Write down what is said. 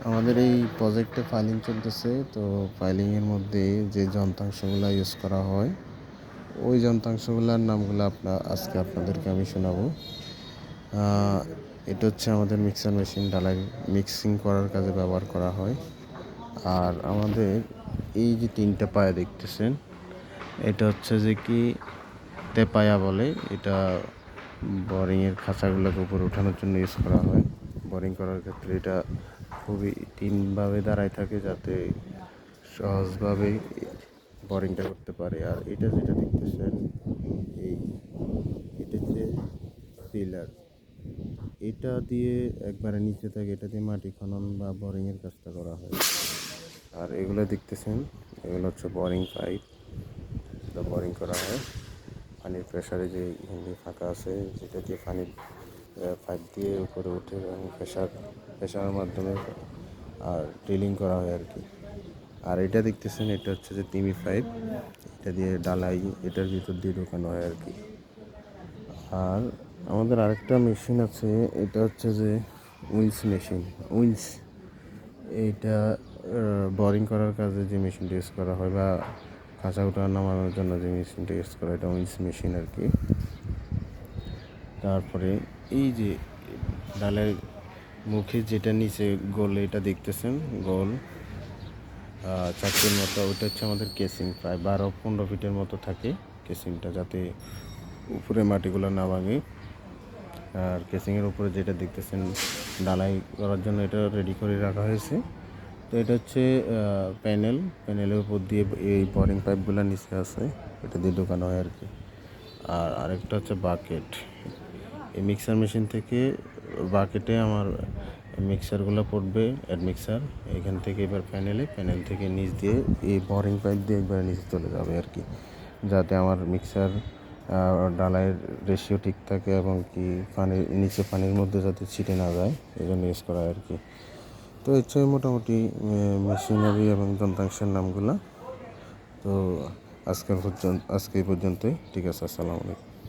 আমাদের এই প্রজেক্টে ফাইলিং চলতেছে। তো ফাইলিংয়ের মধ্যে যে যন্ত্রাংশগুলো ইউজ করা হয় ওই যন্ত্রাংশগুলোর নামগুলো আজকে আপনাদেরকে আমি শোনাবো। এটা হচ্ছে আমাদের মিক্সার মেশিন, ডালাই মিক্সিং করার কাজে ব্যবহার করা হয়। আর আমাদের এই যে 3টা পায়া দেখতেছেন, এটা হচ্ছে যে কি তেপায়া বলে। এটা বোরিংয়ের খাঁচাগুলোকে উপরে ওঠানোর জন্য ইউজ করা হয়। বোরিং করার ক্ষেত্রে এটা খুবই 3ভাবে দাঁড়ায় থাকে যাতে সহজভাবে বোরিংটা করতে পারে। আর এটা যেটা দেখতেছেন, এটা হচ্ছে পিলার। এটা দিয়ে একবারে নিচে থাকে, এটা দিয়ে মাটি খনন বা বোরিংয়ের কাজটা করা হয়। আর এগুলো দেখতেছেন, এগুলো হচ্ছে বোরিং পাইপ, এটা বোরিং করা হয়। পানির প্রেশারে যে ফাঁকা আছে, যেটা দিয়ে পানির পাইপ দিয়ে উপরে উঠে এবং প্রেশারের মাধ্যমে আর ড্রিলিং করা হয় আর কি। আর এটা দেখতেছেন, এটা হচ্ছে যে তিমি পাইপ, এটা দিয়ে ডালাই এটার ভিতর দিয়ে ঢোকানো হয় আর কি। আর আমাদের আরেকটা মেশিন আছে, এটা হচ্ছে যে উইন্স মেশিন। উইন্স এইটা বোরিং করার কাজে যে মেশিনটা ইউজ করা হয় বা খাঁচা উঠা নামানোর জন্য যে মেশিনটা ইউজ করা হয়, এটা উইন্স মেশিন আর কি। তারপরে এই যে ডালের মুখে যেটা নিচে গোল এটা দেখতেছেন, গোল চাকরির মতো, ওইটা হচ্ছে আমাদের কেসিং। প্রায় 12-15 ফিটের মতো থাকে কেসিংটা, যাতে উপরে মাটিগুলো না ভাঙে। আর কেসিংয়ের উপরে যেটা দেখতেছেন ডালাই করার জন্য এটা রেডি করে রাখা হয়েছে। তো এটা হচ্ছে প্যানেলের উপর দিয়ে এই বোরিং পাইপগুলো নিচে আছে, এটা দিয়ে ঢোকানো হয় আর কি। আর আরেকটা হচ্ছে বাকেট। এই মিক্সার মেশিন থেকে বাকেটে আমার মিক্সারগুলো পড়বে, মিক্সার এখান থেকে এবার প্যানেল থেকে নিচ দিয়ে এই বোরিং পাইপ দিয়ে একবার নিচে চলে যাবে আর কি, যাতে আমার মিক্সার ডালাইয়ের রেশিও ঠিক থাকে এবং কি পানির মধ্যে যাতে ছিটে না যায়, এই জন্য ইউজ করা হয় আর কি। তো হচ্ছে মোটামুটি মেশিনারি এবং যন্ত্রাংশের নামগুলো। তো আজকে এই পর্যন্তই। ঠিক আছে, আসসালামু আলাইকুম।